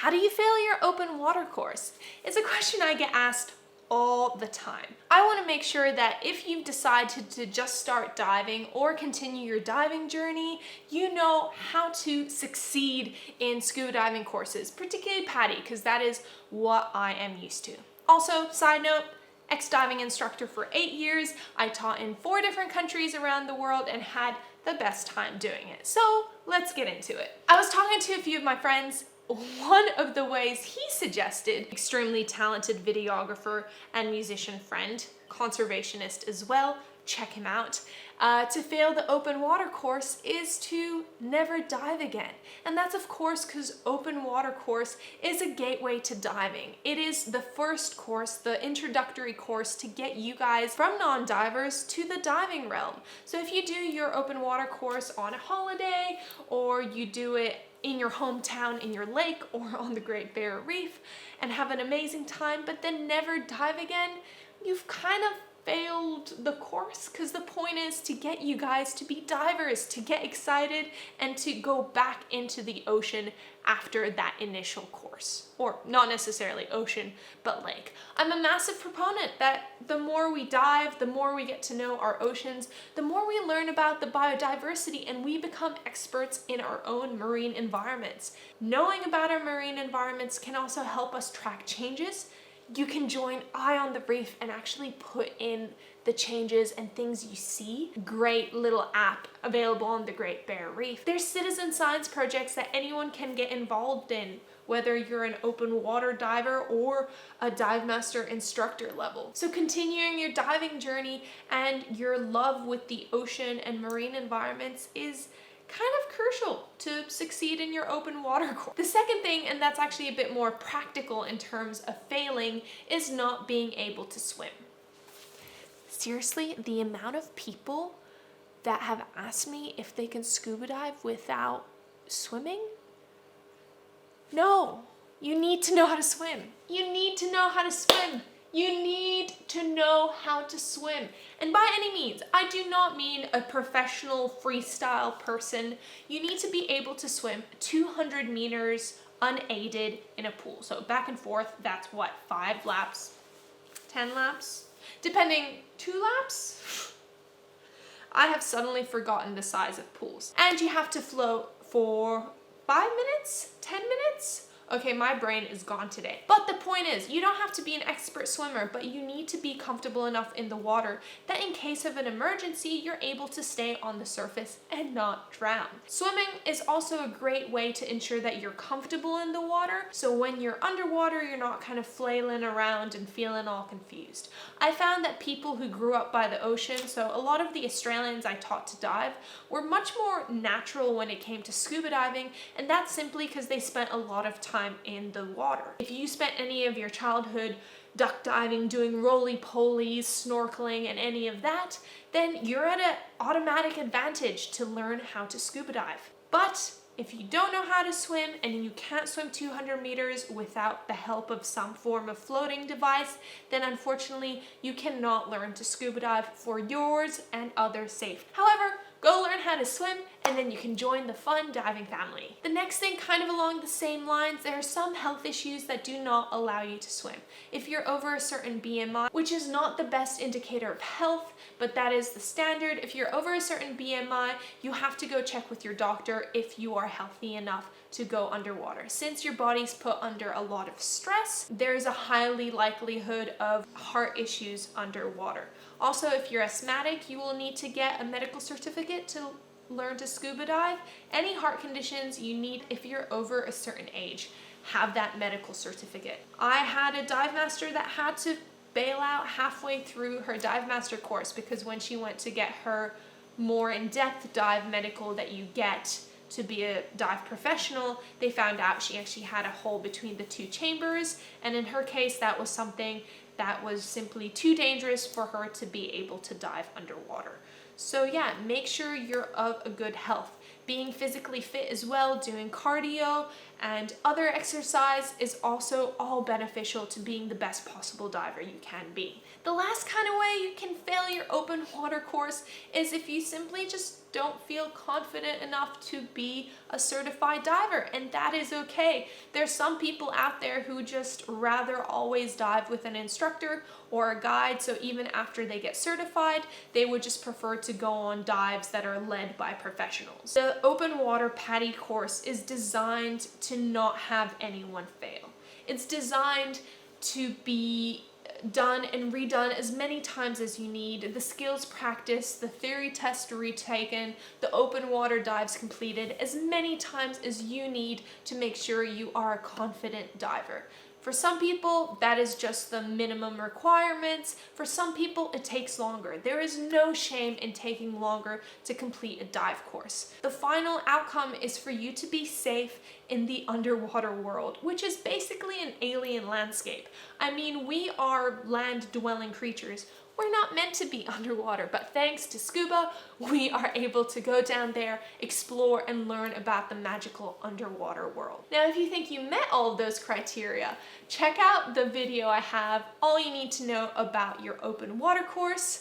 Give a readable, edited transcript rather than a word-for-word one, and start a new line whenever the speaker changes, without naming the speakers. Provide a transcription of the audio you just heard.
How do you fail your open water course? It's a question I get asked all the time. I want to make sure that if you've decided to just start diving or continue your diving journey, you know how to succeed in scuba diving courses, particularly PADI, because that is what I am used to. Also, side note, ex-diving instructor for 8 years. I taught in 4 different countries around the world and had the best time doing it. So let's get into it. I was talking to a few of my friends. One of the ways he suggested, extremely talented videographer and musician friend, conservationist as well, check him out, to fail the open water course is to never dive again. And that's of course because open water course is a gateway to diving. It is the first course, the introductory course to get you guys from non-divers to the diving realm. So if you do your open water course on a holiday, or you do it in your hometown, in your lake, or on the Great Barrier Reef and have an amazing time, but then never dive again, you've kind of failed the course, because the point is to get you guys to be divers, to get excited and to go back into the ocean after that initial course. Or not necessarily ocean, but lake. I'm a massive proponent that the more we dive, the more we get to know our oceans, the more we learn about the biodiversity, and we become experts in our own marine environments. Knowing about our marine environments can also help us track changes. You can join Eye on the Reef and actually put in the changes and things you see. Great little app available on the Great Barrier Reef. There's citizen science projects that anyone can get involved in, whether you're an open water diver or a dive master instructor level. So continuing your diving journey and your love with the ocean and marine environments is kind of crucial to succeed in your open water course. The second thing, and that's actually a bit more practical in terms of failing, is not being able to swim. Seriously, the amount of people that have asked me if they can scuba dive without swimming? No, you need to know how to swim. You need to know how to swim. You need to know how to swim. And by any means, I do not mean a professional freestyle person. You need to be able to swim 200 meters unaided in a pool. So back and forth, that's what, 5 laps, 10 laps? Depending, 2 laps? I have suddenly forgotten the size of pools. And you have to float for 5 minutes, 10 minutes? Okay, my brain is gone today. But the point is, you don't have to be an expert swimmer, but you need to be comfortable enough in the water that in case of an emergency, you're able to stay on the surface and not drown. Swimming is also a great way to ensure that you're comfortable in the water, so when you're underwater, you're not kind of flailing around and feeling all confused. I found that people who grew up by the ocean, so a lot of the Australians I taught to dive, were much more natural when it came to scuba diving, and that's simply because they spent a lot of time in the water. If you spent any of your childhood duck diving, doing roly-polies, snorkeling, and any of that, then you're at an automatic advantage to learn how to scuba dive. But if you don't know how to swim and you can't swim 200 meters without the help of some form of floating device, then unfortunately you cannot learn to scuba dive for yours and others' safety. However, go learn how to swim and then you can join the fun diving family. The next thing, kind of along the same lines, there are some health issues that do not allow you to swim. If you're over a certain BMI, which is not the best indicator of health, but that is the standard. If you're over a certain BMI, you have to go check with your doctor if you are healthy enough to go underwater. Since your body's put under a lot of stress, there's a highly likelihood of heart issues underwater. Also, if you're asthmatic, you will need to get a medical certificate to learn to scuba dive. Any heart conditions you need if you're over a certain age, have that medical certificate. I had a dive master that had to bail out halfway through her dive master course because when she went to get her more in-depth dive medical that you get to be a dive professional, they found out she actually had a hole between the 2 chambers, and in her case that was something that was simply too dangerous for her to be able to dive underwater. So yeah, make sure you're of a good health. Being physically fit as well, doing cardio and other exercise is also all beneficial to being the best possible diver you can be. The last kind of way you can fail your open water course is if you simply just don't feel confident enough to be a certified diver, and that is okay. There's some people out there who just rather always dive with an instructor or a guide, so even after they get certified, they would just prefer to go on dives that are led by professionals. The open water PADI course is designed to not have anyone fail. It's designed to be done and redone as many times as you need, the skills practice, the theory test retaken, the open water dives completed as many times as you need to make sure you are a confident diver. For some people, that is just the minimum requirements. For some people, it takes longer. There is no shame in taking longer to complete a dive course. The final outcome is for you to be safe in the underwater world, which is basically an alien landscape. I mean, we are land-dwelling creatures. We're not meant to be underwater, but thanks to scuba, we are able to go down there, explore, and learn about the magical underwater world. Now, if you think you met all of those criteria, check out the video I have, All You Need to Know About Your Open Water Course.